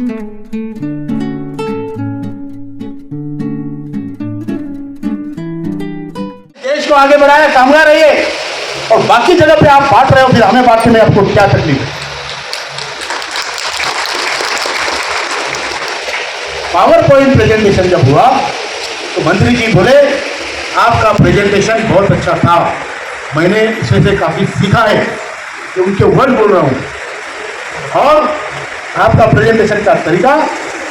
देश को आगे बढ़ाया, कामगार रहिए, और बाकी जगह पे आप बांट रहे हो, फिर हमें बांटने में आपको क्या तकलीफ है? पावर पॉइंट प्रेजेंटेशन जब हुआ तो मंत्री जी बोले आपका प्रेजेंटेशन बहुत अच्छा था, मैंने इसमें से काफी सीखा है, कि उनके वर्ड बोल रहा हूं, और आपका प्रेजेंटेशन का तरीका,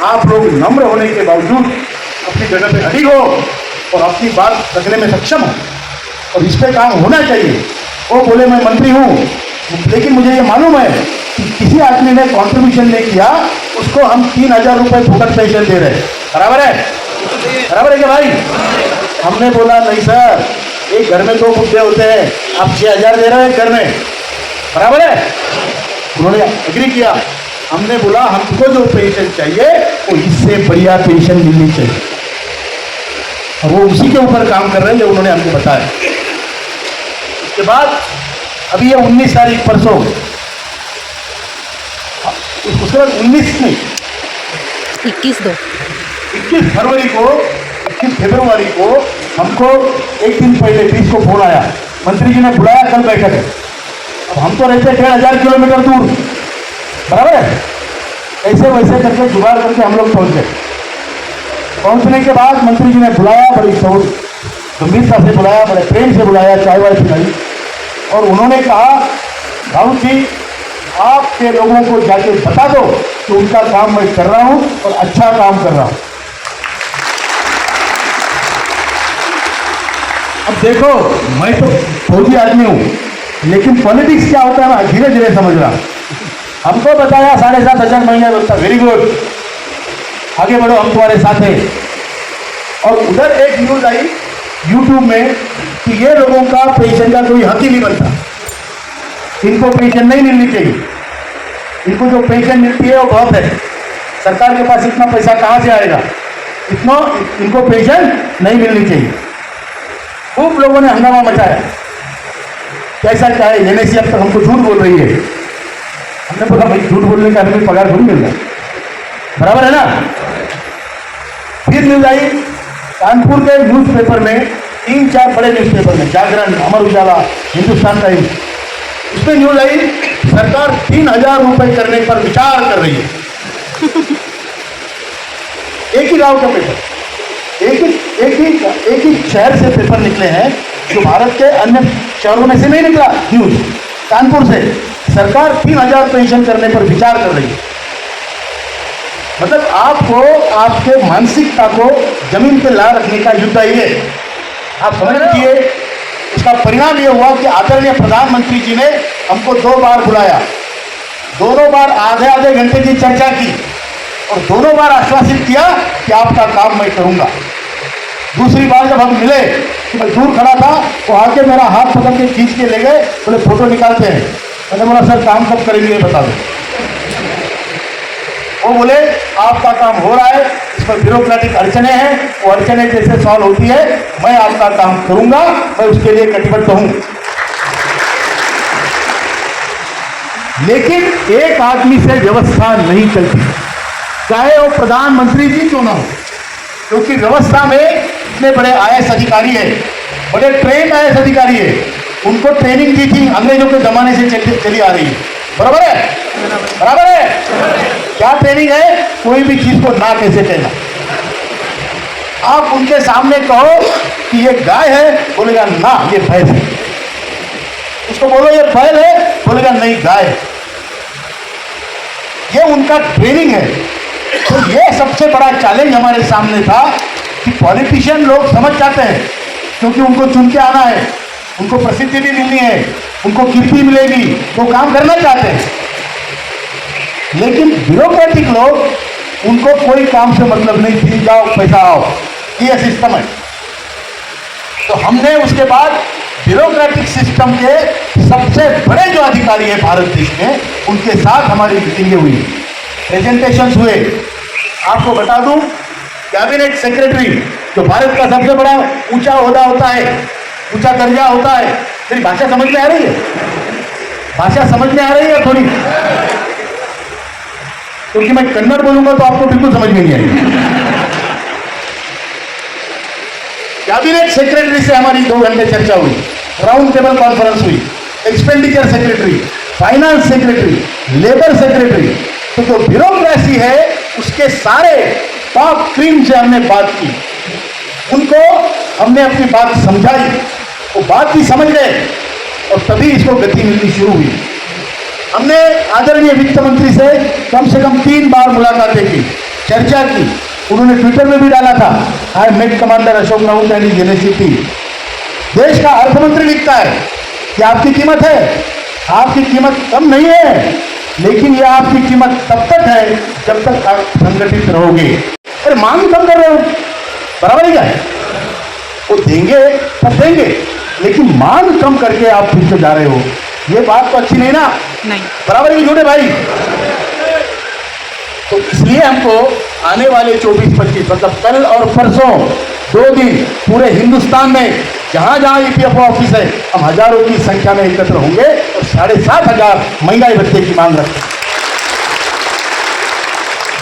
आप लोग नम्र होने के बावजूद अपनी जगह पे अडिग हो और अपनी बात रखने में सक्षम हो, और इस पे काम होना चाहिए। वो बोले मैं मंत्री हूँ, लेकिन मुझे ये मालूम है कि किसी आदमी ने कॉन्ट्रीब्यूशन नहीं किया, उसको हम 3,000 रुपये फुकट पेंशन दे रहे हैं, बराबर है? बराबर है क्या भाई? हमने बोला नहीं सर, एक घर में 2 बुढ़े होते हैं, आप 6,000 दे रहे हैं घर में, बराबर है? उन्होंने एग्री किया। हमने बोला हमको जो पेंशन चाहिए वो इससे बढ़िया पेंशन मिलनी चाहिए, और वो उसी के ऊपर काम कर रहे हैं जो उन्होंने हमको बताया। उसके बाद अभी ये 19 तारीख परसों, उसके बाद 19 नहीं 21 फरवरी को, 21 फरवरी को हमको एक दिन पहले 20 को फोन आया, मंत्री जी ने बुलाया कल बैठक है। अब हम तो रहते 1,500 किलोमीटर दूर, बराबर है? ऐसे वैसे करके जुगाड़ करके हम लोग पहुंच गए। पहुंचने के बाद मंत्री जी ने बुलाया, बड़ी गंभीरता से बुलाया, बड़े प्रेम से बुलाया, चाय वाय पिलाई, और उन्होंने कहा राहुल जी आपके लोगों को जाके बता दो कि उनका काम मैं कर रहा हूं और अच्छा काम कर रहा हूं। अब देखो मैं तो फौजी आदमी हूं, लेकिन पॉलिटिक्स क्या होता है ना धीरे धीरे समझ रहा। हमको बताया 7,500 महीने बोलता वेरी गुड, आगे बढ़ो हम तुम्हारे साथ हैं। और उधर एक न्यूज आई यूट्यूब में कि ये लोगों का पेंशन का कोई हक ही नहीं बनता, इनको पेंशन नहीं मिलनी चाहिए, इनको जो पेंशन मिलती है वो बहुत है, सरकार के पास इतना पैसा कहाँ से आएगा, इतना इनको पेंशन नहीं मिलनी चाहिए। खूब लोगों ने हंगामा मचाया, कैसा क्या है एनएसी अब तक हमको झूठ बोल रही है। हमने बोला भाई झूठ बोलने का हमें पगार थोड़ी मिल रहा, बराबर है ना? फिर न्यूज आई कानपुर के न्यूज़पेपर में, 3-4 बड़े न्यूज़पेपर में, जागरण, अमर उजाला, हिंदुस्तान टाइम्स, उसमें न्यूज आई सरकार 3,000 रुपये करने पर विचार कर रही है। एक ही गांव का पेपर, एक ही शहर से पेपर निकले हैं, जो भारत के अन्य शहरों में से नहीं निकला न्यूज, कानपुर से सरकार 3,000 पेंशन करने पर विचार कर रही है। मतलब आपको आपके मानसिकता को जमीन पे ला रखने का युद्ध है। आप समझ लीजिए, इसका परिणाम यह हुआ कि आदरणीय प्रधानमंत्री जी ने हमको 2 बार बुलाया, दोनों बार आधे घंटे की चर्चा की, और दोनों बार आश्वासित किया कि आपका काम मैं करूंगा। दूसरी बार जब हम मिले, मैं दूर खड़ा था, वो आके मेरा हाथ पकड़ के खींच के ले गए, बोले फोटो निकालते हैं। मैंने बोला सर काम कब करेंगे बता दो। वो बोले आपका काम हो रहा है, इसमें ब्यूरोक्रेटिक अड़चने हैं, वो अड़चने जैसे सॉल्व होती है मैं आपका काम करूंगा, मैं उसके लिए कटिबद्ध हूं। लेकिन एक आदमी से व्यवस्था नहीं चलती, चाहे वो प्रधानमंत्री जी क्यों ना हो, क्योंकि व्यवस्था में इतने बड़े आईएएस अधिकारी है, बड़े ट्रेन आईएएस अधिकारी है, उनको ट्रेनिंग दी थी अंग्रेजों के जमाने से चली आ रही है, बराबर है? बराबर है? क्या ट्रेनिंग है? कोई भी चीज को ना कैसे कहना। आप उनके सामने कहो कि ये गाय है, बोलेगा ना ये भैंस है। उसको बोलो ये बैल है, बोलेगा नहीं गाय है। ये उनका ट्रेनिंग है। तो ये सबसे बड़ा चैलेंज हमारे सामने था कि पॉलिटिशियन लोग समझ जाते हैं, क्योंकि उनको चुन के आना है, उनको प्रसिद्धि भी मिलनी है, उनको कीर्ति मिलेगी, वो काम करना चाहते हैं। लेकिन ब्यूरोक्रेटिक लोग, उनको कोई काम से मतलब नहीं, दी जाओ पैसा आओ, ये सिस्टम है। तो हमने उसके बाद ब्यूरोक्रेटिक सिस्टम के सबसे बड़े जो अधिकारी है भारत देश में, उनके साथ हमारी मीटिंगें हुई, प्रेजेंटेशंस हुए। आपको बता दूं, कैबिनेट सेक्रेटरी जो भारत का सबसे बड़ा ऊंचा ओहदा होता है, ऊंचा दर्जा होता है, तेरी भाषा समझ में आ रही है? भाषा समझ में आ रही है थोड़ी? क्योंकि मैं कन्नड़ बोलूंगा तो आपको बिल्कुल समझ में नहीं आएगी। कैबिनेट सेक्रेटरी से हमारी 2 घंटे चर्चा हुई, राउंड टेबल कॉन्फ्रेंस हुई, expenditure secretary, finance secretary, labour secretary, तो जो ब्यूरोक्रेसी है उसके सारे टॉप क्रीम से हमने बात की, उनको हमने अपनी बात समझाई, वो बात भी समझ गए और तभी इसको गति मिलनी शुरू हुई। हमने आदरणीय वित्त मंत्री से कम 3 बार मुलाकातें की, चर्चा की। उन्होंने ट्विटर में भी डाला था, I met commander Ashok Raut and जेनेसिटी। देश का अर्थमंत्री लिखता है कि आपकी कीमत है, आपकी कीमत कम नहीं है, लेकिन यह आपकी कीमत तब तक है जब तक आप संगठित रहोगे। अरे मांग कम कर रहे हो, बराबर ही क्या है, वो देंगे तब देंगे, लेकिन मांग कम करके आप फिर से जा रहे हो, ये बात तो अच्छी नहीं ना। नहीं, बराबर ही छोटे भाई। तो इसलिए हमको आने वाले 24-25 मतलब कल और परसों 2 दिन पूरे हिंदुस्तान में जहां जहां ईपीएफओ ऑफिस है, हम हजारों की संख्या में एकत्र होंगे और 7,500 महंगाई भत्ते की मांग रखते हैं।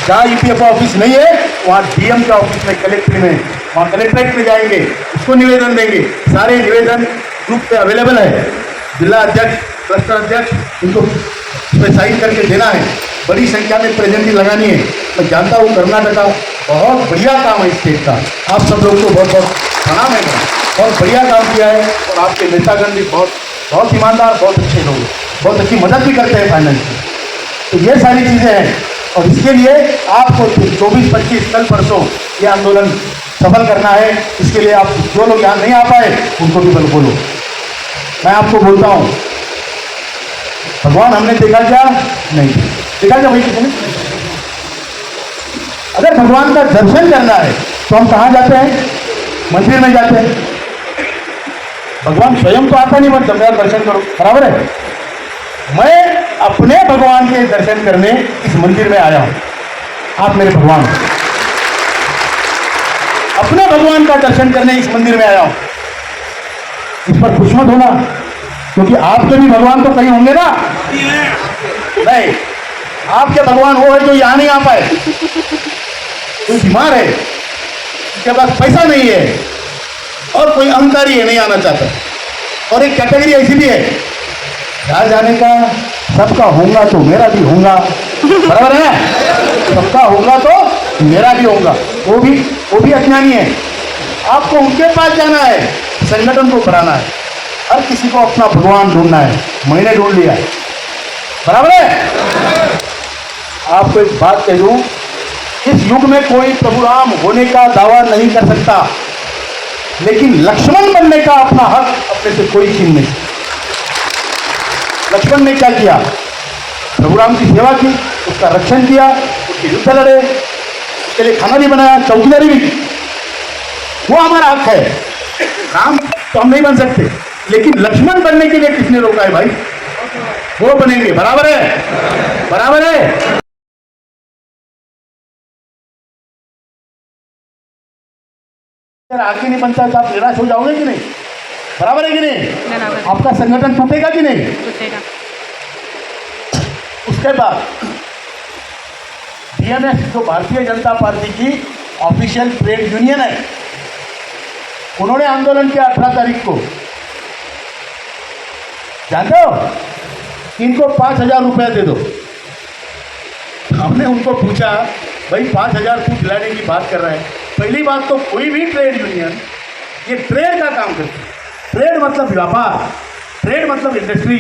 जहां ईपीएफओ ऑफिस नहीं है वहां डीएम के ऑफिस में, कलेक्ट्रेट में, वहां कलेक्ट्रेट में जाएंगे, उसको निवेदन देंगे। सारे निवेदन ग्रुप पे अवेलेबल है, जिला अध्यक्ष, क्लस्टर अध्यक्ष, इनको इसमें साइन करके देना है। बड़ी संख्या में प्रेजेंटी लगानी है। मैं जानता हूँ कर्नाटका बहुत बढ़िया काम है स्टेट का, आप सब लोग को बहुत बहुत प्रणाम है, बहुत बढ़िया काम किया है और आपके नेतागण भी बहुत ईमानदार, बहुत अच्छे लोग, बहुत अच्छी मदद भी करते हैं फाइनेंस की। तो ये सारी चीज़ें हैं और इसके लिए आपको 24-25 कल परसों ये आंदोलन सफल करना है। इसके लिए आप जो लोग यहाँ नहीं आ पाए उनको भी बोलो। मैं आपको बोलता हूँ, भगवान हमने देखा क्या? नहीं देखा क्या भाई किसी ने? अगर भगवान का दर्शन करना है तो हम कहाँ जाते हैं? मंदिर में जाते हैं। भगवान स्वयं तो आता नहीं, मतलब मेरा दर्शन करो, बराबर है। मैं अपने भगवान के दर्शन करने इस मंदिर में आया हूं। आप मेरे भगवान, अपने भगवान का दर्शन करने इस मंदिर में आया हूं। इस पर खुश मत होना, क्योंकि आपके भी भगवान तो कहीं होंगे ना। नहीं, आपके भगवान वो है जो यहां नहीं आ पाए, कोई बीमार है, उसके पास पैसा नहीं है, और कोई अहंकारी है, नहीं आना चाहता। और एक कैटेगरी ऐसी भी है, यहाँ जाने का सबका होगा तो मेरा भी होगा, बराबर है, सबका होगा तो मेरा भी होगा, वो भी अज्ञानी है। आपको उनके पास जाना है, संगठन को बढ़ाना है, हर किसी को अपना भगवान ढूंढना है। मैंने ढूंढ लिया है, बराबर है। आपको एक बात कह दूं, इस युग में कोई प्रभु राम होने का दावा नहीं कर सकता, लेकिन लक्ष्मण बनने का अपना हक अपने से कोई छीन नहीं। लक्ष्मण ने क्या किया? प्रभु राम की सेवा की, उसका रक्षण किया, उसके युद्ध लड़े, उसके लिए खाना भी बनाया, चौकीदारी भी की। वो हमारा हक है। राम तो हम नहीं बन सकते, लेकिन लक्ष्मण बनने के लिए किसने रोका है भाई? वो बनेंगे, बराबर है, बराबर है। अगर आगे नहीं बनता तो आप निराश हो जाओगे कि नहीं? बराबर है कि नहीं? आपका संगठन टूटेगा कि नहीं? टूटेगा। उसके बाद बीएमएस, जो भारतीय जनता पार्टी की ऑफिशियल ट्रेड यूनियन है, उन्होंने आंदोलन किया 18 तारीख को। जानते हो, इनको 5,000 रुपया दे दो। हमने उनको पूछा, भाई 5,000 तू दिलाने की बात कर रहा है? पहली बात तो कोई भी ट्रेड यूनियन ये ट्रेड का काम करती है। ट्रेड मतलब व्यापार, ट्रेड मतलब इंडस्ट्री।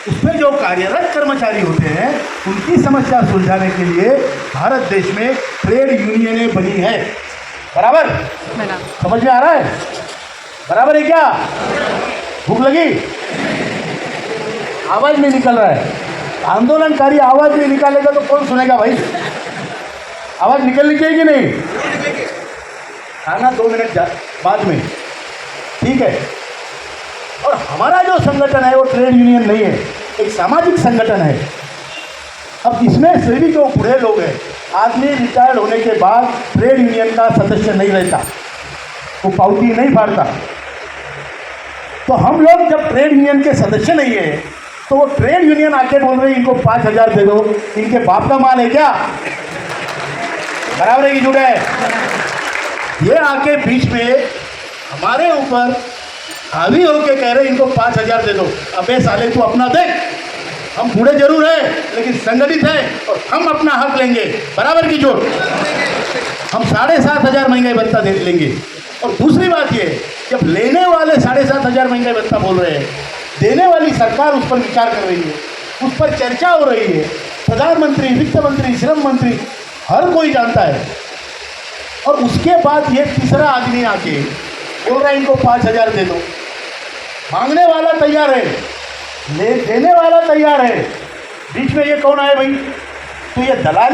उसमें जो कार्यरत कर्मचारी होते हैं उनकी समस्या सुलझाने के लिए भारत देश में ट्रेड यूनियनें बनी है, बराबर? समझ में आ रहा है? बराबर है क्या? भूख लगी? आवाज नहीं निकल रहा है। आंदोलनकारी आवाज नहीं निकालेगा तो कौन सुनेगा भाई? आवाज निकलनी चाहिए कि नहीं? खाना 2 मिनट बाद में, ठीक है। और हमारा जो संगठन है वो ट्रेड यूनियन नहीं है, एक सामाजिक संगठन है। अब इसमें से भी जो बूढ़े लोग हैं, आदमी रिटायर्ड होने के बाद ट्रेड यूनियन का सदस्य नहीं रहता, वो पावती नहीं फाड़ता। तो हम लोग जब ट्रेड यूनियन के सदस्य नहीं है तो वो ट्रेड यूनियन आके बोल रही इनको 5,000 दे दो, इनके बाप का माल है क्या? बराबर है कि झूठ है? ये आके बीच में हमारे ऊपर हावी होके कह रहे इनको 5,000 दे दो। अबे साले तू अपना देख, हम बूढ़े जरूर हैं लेकिन संगठित हैं और हम अपना हक लेंगे। बराबर की झूठ? हम 7,500 महंगाई भत्ता दे लेंगे। और दूसरी बात ये, जब लेने वाले 7,500 महंगाई भत्ता बोल रहे हैं, देने वाली सरकार उस पर विचार कर रही है, उस पर चर्चा हो रही है, प्रधानमंत्री, वित्त मंत्री, श्रम मंत्री, हर कोई जानता है, और उसके बाद ये तीसरा आदमी आके बोल रहा है इनको 5,000 दे दो। मांगने वाला तैयार है, देने वाला तैयार है, बीच में ये कौन आए भाई? तो ये दलाल